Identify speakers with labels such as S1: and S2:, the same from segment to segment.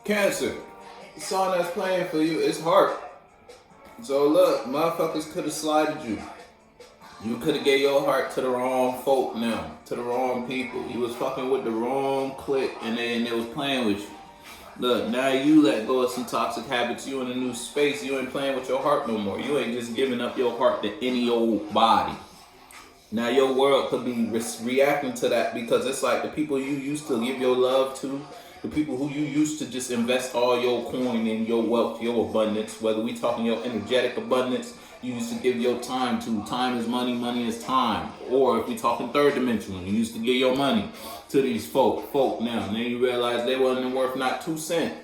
S1: Cancer. The song that's playing for you is Heart. So look, motherfuckers could have slided you. You could have gave your heart to the wrong folk now, to the wrong people. You was fucking with the wrong clique and they was playing with you. Look, now you let go of some toxic habits. You in a new space. You ain't playing with your heart no more. You ain't just giving up your heart to any old body. Now your world could be reacting to that because it's like the people you used to give your love to, the people who you used to just invest all your coin and your wealth, your abundance, whether we talking your energetic abundance, you used to give your time to. Time is money, money is time. Or if we talking third dimensional, you used to give your money to these folk now. And then you realize they wasn't worth not 2 cents.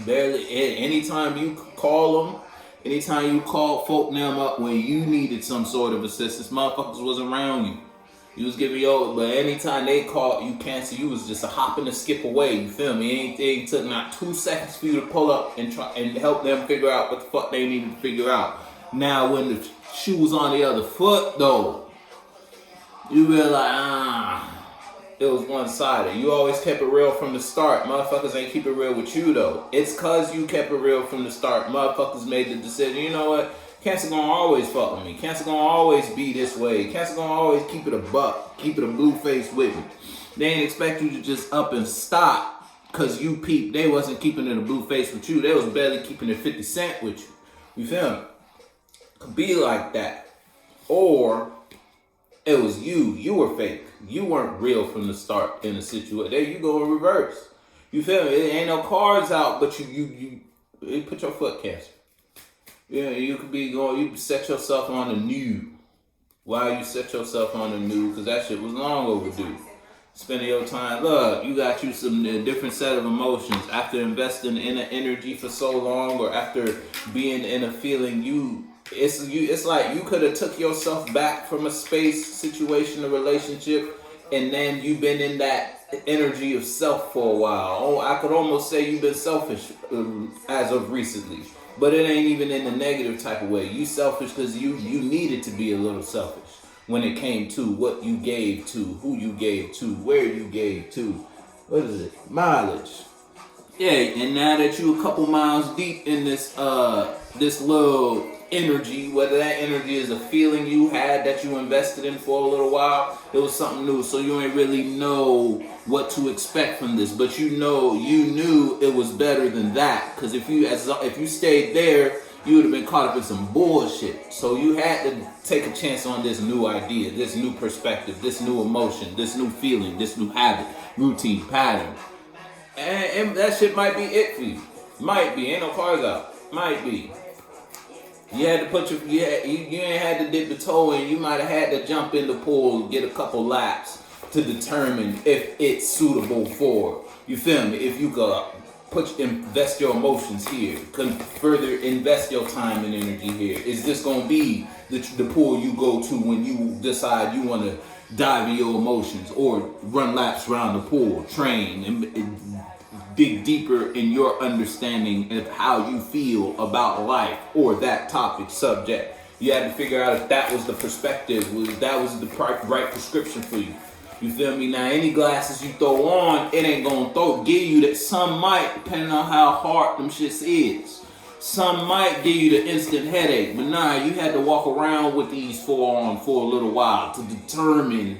S1: Barely, anytime you call them, anytime you call folk them up when you needed some sort of assistance, motherfuckers wasn't around you. You was giving your, but anytime they called you Cancer, you was just a hop and a skip away. You feel me? It took not 2 seconds for you to pull up and try and help them figure out what the fuck they needed to figure out. Now when the shoe was on the other foot though, you realize, it was one-sided. You always kept it real from the start. Motherfuckers ain't keep it real with you though. It's cause you kept it real from the start. Motherfuckers made the decision, you know what? Cancer gonna always fuck with me. Cancer gonna always be this way. Cancer gonna always keep it a buck. Keep it a blue face with me. They ain't expect you to just up and stop cause you peeped. They wasn't keeping it a blue face with you. They was barely keeping it 50 cent with you. You feel me? Could be like that. Or it was you. You were fake. You weren't real from the start in the situation. There you go in reverse. You feel me? It ain't no cards out, but you put your foot, Cancer. Yeah, you could be going, you set yourself on the new. Why you set yourself on the new? Because that shit was long overdue. Spending your time, look, you got you some different set of emotions. After investing in an energy for so long, or after being in a feeling, it's like you could have took yourself back from a space, situation, a relationship, and then you've been in that energy of self for a while. Oh, I could almost say you've been selfish as of recently, but it ain't even in the negative type of way. You selfish because you needed to be a little selfish when it came to what you gave to, who you gave to, where you gave to. What is it? Mileage. Yeah, and now that you a couple miles deep in this little energy, whether that energy is a feeling you had that you invested in for a little while, it was something new, so you ain't really know what to expect from this, but you knew it was better than that, because if you stayed there, you would have been caught up in some bullshit. So you had to take a chance on this new idea, this new perspective, this new emotion, this new feeling, this new habit, routine, pattern, and that shit might be it for you. Might be, ain't no cards out. Might be. You had to put you ain't had to dip the toe in. You might have had to jump in the pool, get a couple laps to determine if it's suitable for. You feel me? If you could invest your emotions here, could further invest your time and energy here. Is this gonna be the pool you go to when you decide you want to dive in your emotions, or run laps around the pool, train and dig deeper in your understanding of how you feel about life or that topic, subject? You had to figure out if that was the perspective, that was the right prescription for you. You feel me? Now, any glasses you throw on, it ain't gonna give you that. Some might, depending on how hard them shits is. Some might give you the instant headache, but nah, you had to walk around with these on for a little while to determine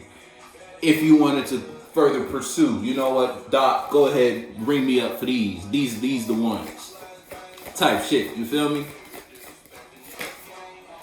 S1: if you wanted to further pursue. You know what, Doc, go ahead, ring me up for these the ones type shit. You feel me?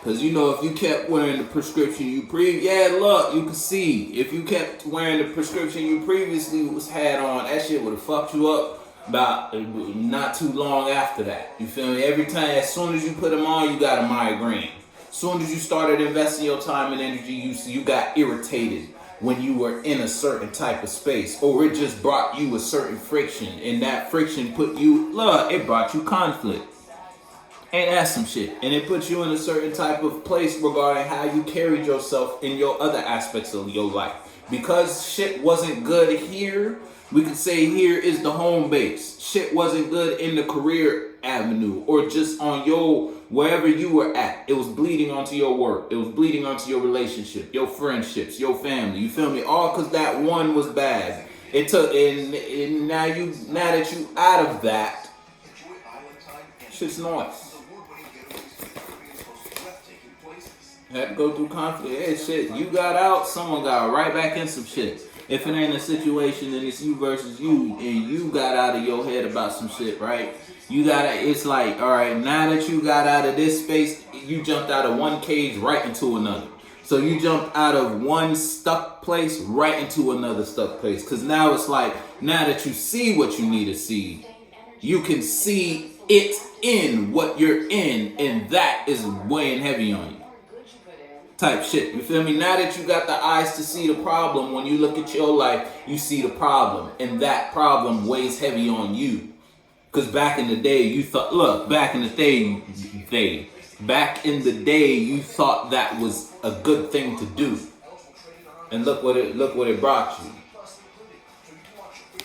S1: Because you know, if you kept wearing the prescription you you can see, if you kept wearing the prescription you previously had on, that shit would have fucked you up about not too long after that. You feel me? Every time, as soon as you put them on, you got a migraine. As soon as you started investing your time and energy, you got irritated when you were in a certain type of space, or it just brought you a certain friction, and that friction it brought you conflict. Ain't that some shit? And it puts you in a certain type of place regarding how you carried yourself in your other aspects of your life. Because shit wasn't good here, we could say here is the home base. Shit wasn't good in the career avenue, or just on your, wherever you were at. It was bleeding onto your work. It was bleeding onto your relationship, your friendships, your family. You feel me? All because that one was bad. It took, and now that you out of that, shit's noise. Had to go through conflict. Hey, shit, you got out, someone got right back in some shit. If it ain't a situation and it's you versus you, and you got out of your head about some shit, right? It's like, all right, now that you got out of this space, you jumped out of one cage right into another. So you jumped out of one stuck place right into another stuck place. Because now it's like, now that you see what you need to see, you can see it in what you're in, and that is weighing heavy on you. Type shit, you feel me? Now that you got the eyes to see the problem, when you look at your life, you see the problem, and that problem weighs heavy on you. Because back in the day, you thought, look, back in the day, you thought that was a good thing to do, and look what it brought you.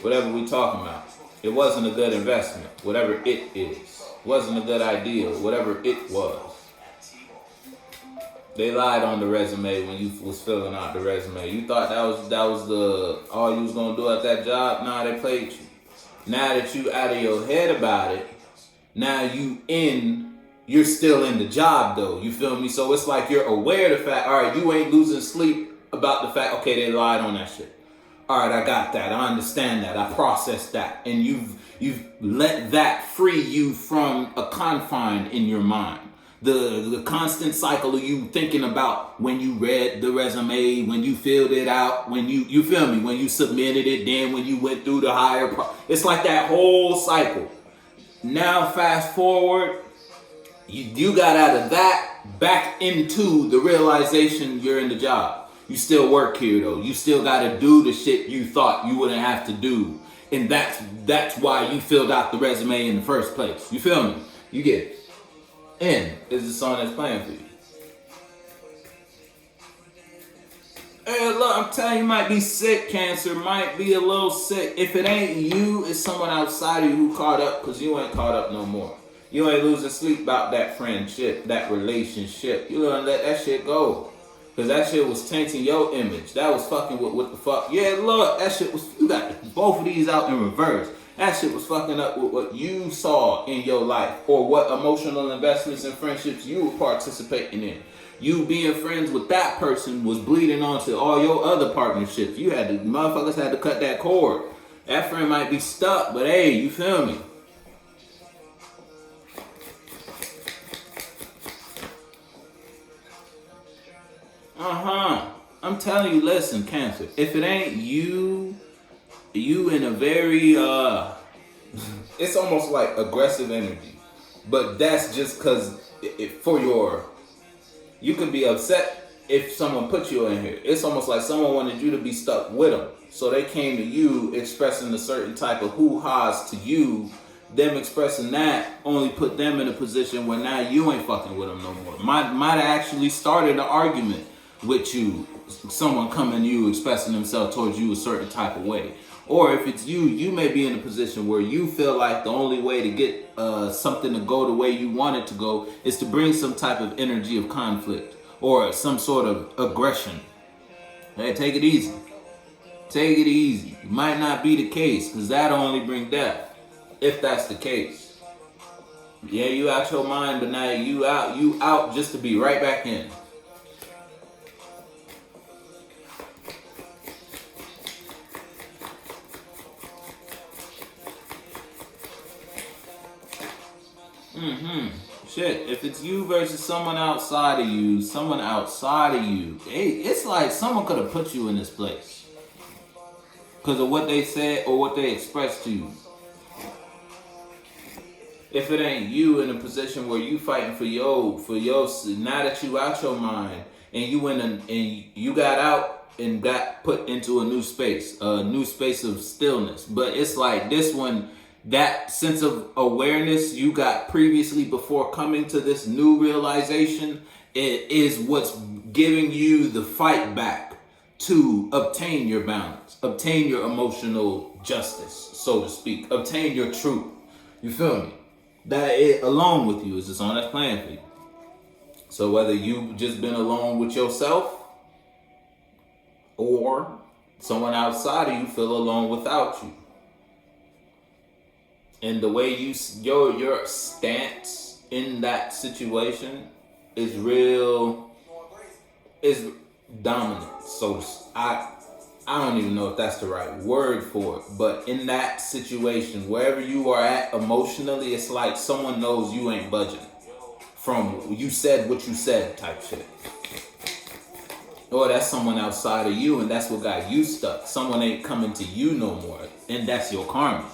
S1: Whatever we talking about, it wasn't a good investment. Whatever it is, wasn't a good idea. Whatever it was. They lied on the resume when you was filling out the resume. You thought that was the all you was gonna do at that job. Nah, they played you. Now that you out of your head about it, now you're still in the job though. You feel me? So it's like you're aware of the fact. All right, you ain't losing sleep about the fact. Okay, they lied on that shit. All right, I got that. I understand that. I processed that, and you've let that free you from a confine in your mind. The constant cycle of you thinking about when you read the resume, when you filled it out, when you feel me, when you submitted it, then when you went through the it's like that whole cycle. Now fast forward, you got out of that back into the realization you're in the job. You still work here though. You still got to do the shit you thought you wouldn't have to do, and that's why you filled out the resume in the first place. You feel me? You get it. N is the song that's playing for you. Hey, look, I'm telling you, might be sick, Cancer. Might be a little sick. If it ain't you, it's someone outside of you who caught up, because you ain't caught up no more. You ain't losing sleep about that friendship, that relationship. You gonna let that shit go. Because that shit was tainting your image. That was fucking with what the fuck. Yeah, look, that shit was, you got both of these out in reverse. That shit was fucking up with what you saw in your life, or what emotional investments and friendships you were participating in. You being friends with that person was bleeding onto all your other partnerships. Motherfuckers had to cut that cord. That friend might be stuck, but hey, you feel me? I'm telling you, listen, Cancer, if it ain't you in a very, it's almost like aggressive energy. But that's just because you can be upset if someone put you in here. It's almost like someone wanted you to be stuck with them. So they came to you expressing a certain type of hoo-ha's to you. Them expressing that only put them in a position where now you ain't fucking with them no more. Might have actually started an argument with you. Someone coming to you expressing themselves towards you a certain type of way. Or if it's you may be in a position where you feel like the only way to get something to go the way you want it to go is to bring some type of energy of conflict or some sort of aggression. Hey, take it easy. Take it easy. It might not be the case, because that'll only bring death. If that's the case. Yeah, you out your mind, but now you out just to be right back in. Shit, if it's you versus someone outside of you, it's like someone could have put you in this place because of what they said or what they expressed to you. If it ain't you in a position where you fighting for your now that you out your mind and you got out and got put into a new space of stillness. But it's like this one, that sense of awareness you got previously before coming to this new realization, it is what's giving you the fight back to obtain your balance, obtain your emotional justice, so to speak, obtain your truth. You feel me? That it alone with you is the song that's playing for you. So whether you've just been alone with yourself or Someone outside of you feel alone without you. And the way your stance in that situation is dominant. So I don't even know if that's the right word for it, but in that situation, wherever you are at emotionally, it's like someone knows you ain't budging from you said what you said type shit. Or that's someone outside of you, and that's what got you stuck. Someone ain't coming to you no more, and that's your karma.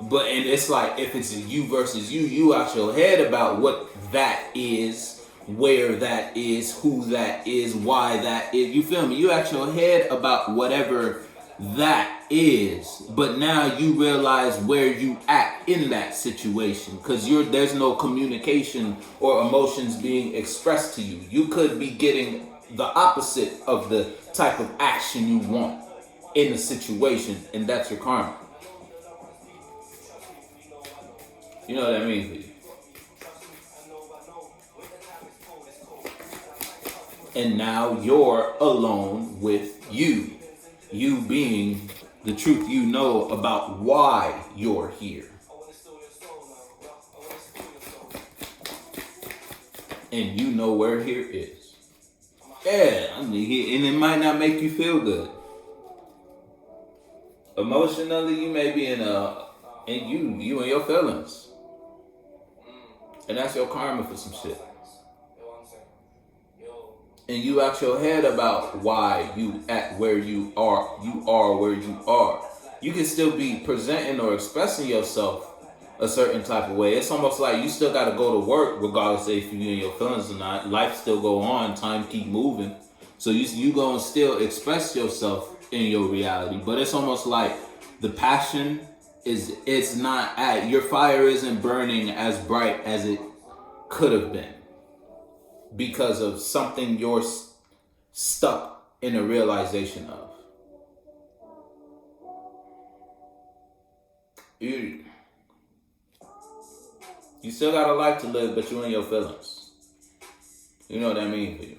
S1: And it's like, if it's you versus you out your head about what that is, where that is, who that is, why that is. You feel me? You out your head about whatever that is, but now you realize where you at in that situation, because there's no communication or emotions being expressed to you. You could be getting the opposite of the type of action you want in the situation, and that's your karma. You know what I mean for you. And now you're alone with you. You being the truth you know about why you're here. And you know where here is. Yeah, and it might not make you feel good. Emotionally, you may be in you and your feelings. And that's your karma for some shit. And you out your head about why you at where you are where you are. You can still be presenting or expressing yourself a certain type of way. It's almost like you still got to go to work regardless if you in your feelings or not. Life still go on, time keep moving. So you gonna still express yourself in your reality. But it's almost like the passion it's not at, your fire isn't burning as bright as it could have been. Because of something you're stuck in a realization of. You still got a life to live, but you in your feelings. You know what I mean for you.